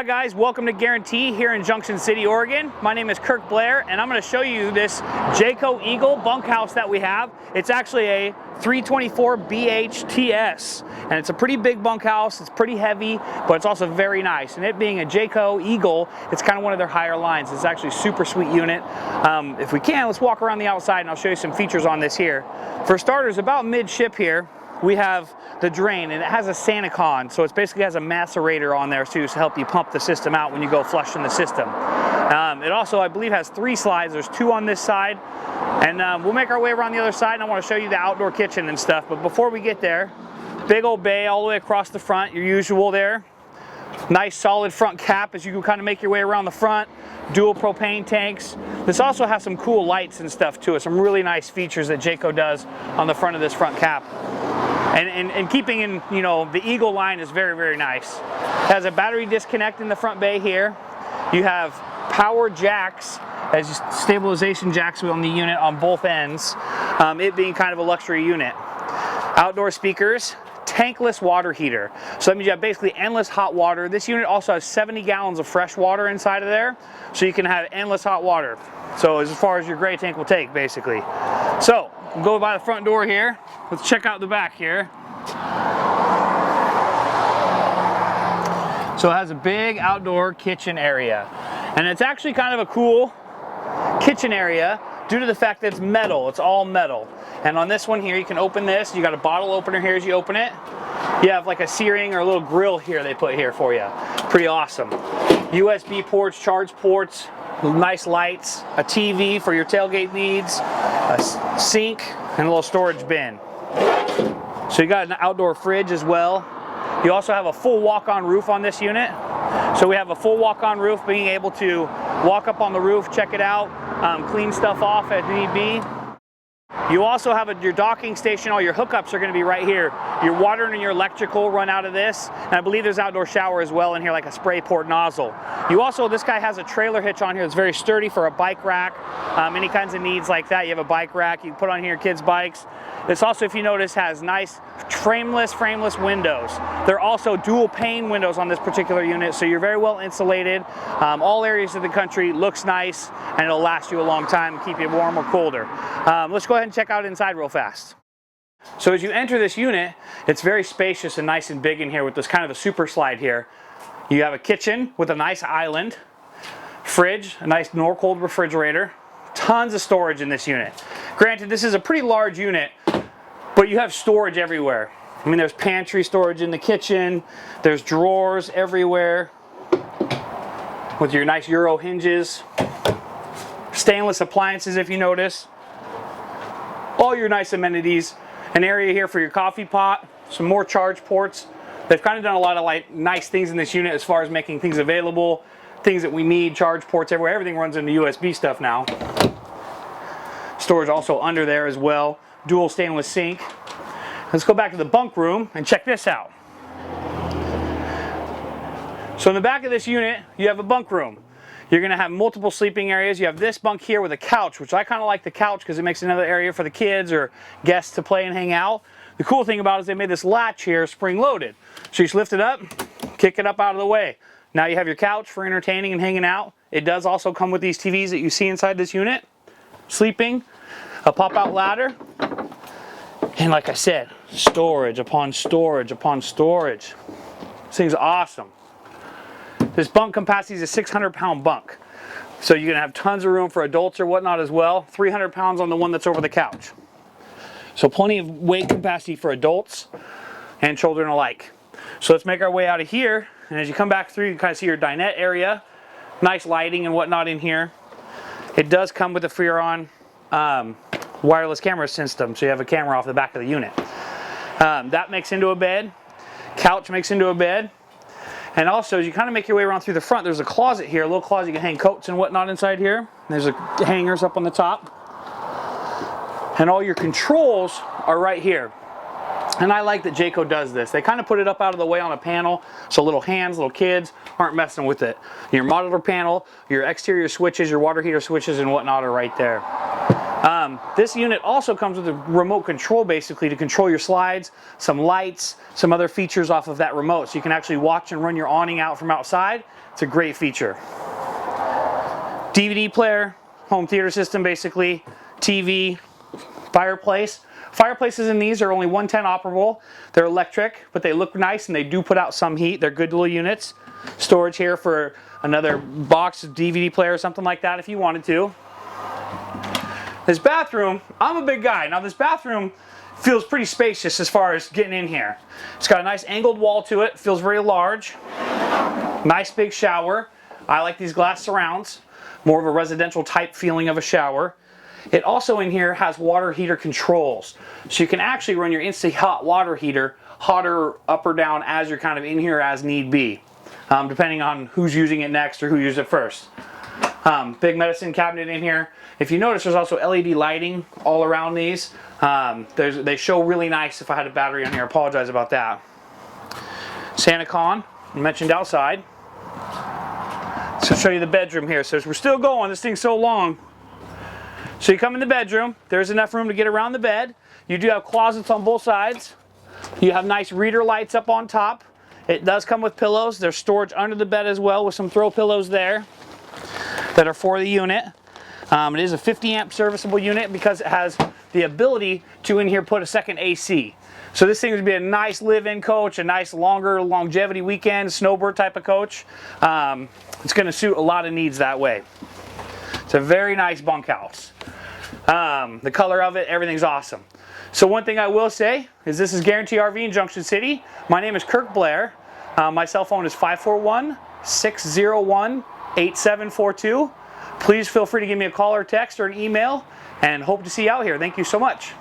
Hi guys, welcome to Guaranty here in Junction City, Oregon. My name is Kirk.Blair and I'm going to show you this Jayco Eagle bunkhouse that we have. It's actually a 324 BHTS and it's a pretty big bunkhouse. It's pretty heavy, but it's also very nice. And it being a Jayco Eagle, it's kind of one of their higher lines. It's actually a super sweet unit. If we can, let's walk around the outside and I'll show you some features on this here. For starters, about mid-ship here, we have the drain, and it has a Sanacon, so it basically has a macerator on there too to help you pump the system out when you go flushing the system. It also, I believe, has 3 slides. There's 2 on this side, and we'll make our way around the other side, and I want to show you the outdoor kitchen and stuff. But before we get there, big old bay all the way across the front, your usual there. Nice solid front cap as you can kind of make your way around the front. Dual propane tanks. This also has some cool lights and stuff to it. Some really nice features that Jayco does on the front of this front cap. And keeping in, you know, the Eagle line is very, very nice. It has a battery disconnect in the front bay here. You have power jacks, as stabilization jacks on the unit on both ends, it being kind of a luxury unit. Outdoor speakers, tankless water heater. So that means you have basically endless hot water. This unit also has 70 gallons of fresh water inside of there, so you can have endless hot water. So as far as your gray tank will take, basically. So, we'll go by the front door here. Let's check out the back here. So it has a big outdoor kitchen area. And it's actually kind of a cool kitchen area due to the fact that it's metal. It's all metal. And on this one here, you can open this. You got a bottle opener here as you open it. You have like a searing or a little grill here they put here for you. Pretty awesome. USB ports, charge ports, nice lights, a TV for your tailgate needs, a sink, and a little storage bin. So you got an outdoor fridge as well. You also have a full walk-on roof on this unit. So we have a full walk-on roof, being able to walk up on the roof, check it out, clean stuff off if need be. You also have your docking station. All your hookups are going to be right here. Your water and your electrical run out of this. And I believe there's outdoor shower as well in here, like a spray port nozzle. You also, this guy has a trailer hitch on here that's very sturdy for a bike rack. Any kinds of needs like that. You have a bike rack you can put on here, kids' bikes. This also, if you notice, has nice frameless windows. There are also dual pane windows on this particular unit, so you're very well insulated. All areas of the country, looks nice, and it'll last you a long time and keep you warm or colder. Let's go ahead and check out inside real fast. So as you enter this unit, it's very spacious and nice and big in here with this kind of a super slide here. You have a kitchen with a nice island, fridge, a nice nor-cold refrigerator, tons of storage in this unit. Granted, this is a pretty large unit, but you have storage everywhere. I mean, there's pantry storage in the kitchen, there's drawers everywhere with your nice Euro hinges, stainless appliances if you notice, all your nice amenities, an area here for your coffee pot, some more charge ports. They've kind of done a lot of like nice things in this unit as far as making things available, things that we need, charge ports everywhere. Everything runs into USB stuff now. Storage also under there as well. Dual stainless sink. Let's go back to the bunk room and check this out. So in the back of this unit, you have a bunk room. You're going to have multiple sleeping areas. You have this bunk here with a couch, which I kind of like the couch because it makes another area for the kids or guests to play and hang out. The cool thing about it is they made this latch here spring loaded. So you just lift it up, kick it up out of the way. Now you have your couch for entertaining and hanging out. It does also come with these TVs that you see inside this unit. Sleeping, a pop-out ladder, and like I said, storage upon storage upon storage. This thing's awesome. This bunk capacity is a 600-pound bunk. So you're going to have tons of room for adults or whatnot as well. 300 pounds on the one that's over the couch. So plenty of weight capacity for adults and children alike. So let's make our way out of here. And as you come back through, you can kind of see your dinette area. Nice lighting and whatnot in here. It does come with a Freon wireless camera system. So you have a camera off the back of the unit. That makes into a bed. Couch makes into a bed. And also, as you kind of make your way around through the front, there's a closet here, a little closet you can hang coats and whatnot inside here. There's hangers up on the top. And all your controls are right here. And I like that Jayco does this. They kind of put it up out of the way on a panel, so little hands, little kids aren't messing with it. Your monitor panel, your exterior switches, your water heater switches and whatnot are right there. This unit also comes with a remote control basically to control your slides, some lights, some other features off of that remote. So you can actually watch and run your awning out from outside. It's a great feature. DVD player, home theater system basically, TV, fireplace. Fireplaces in these are only 110 operable. They're electric, but they look nice and they do put out some heat. They're good little units. Storage here for another box of DVD player or something like that if you wanted to. This bathroom, I'm a big guy. Now this bathroom feels pretty spacious as far as getting in here. It's got a nice angled wall to it, feels very large. Nice big shower. I like these glass surrounds. More of a residential type feeling of a shower. It also in here has water heater controls. So you can actually run your instant hot water heater hotter up or down as you're kind of in here as need be. Depending on who's using it next or who used it first. Big medicine cabinet in here. If you notice, there's also LED lighting all around these. They show really nice if I had a battery on here. I apologize about that. SantaCon, mentioned outside. So I'll show you the bedroom here. So we're still going, this thing's so long. So you come in the bedroom, there's enough room to get around the bed. You do have closets on both sides. You have nice reader lights up on top. It does come with pillows. There's storage under the bed as well with some throw pillows there that are for the unit. It is a 50 amp serviceable unit because it has the ability to in here put a second AC. So this thing would be a nice live-in coach, a nice longer longevity weekend, snowbird type of coach. It's going to suit a lot of needs that way. It's a very nice bunkhouse. The color of it, everything's awesome. So one thing I will say is this is Guaranty RV in Junction City. My name is Kirk.Blair. My cell phone is 541-601-8742. Please feel free to give me a call or text or an email, and hope to see you out here. Thank you so much.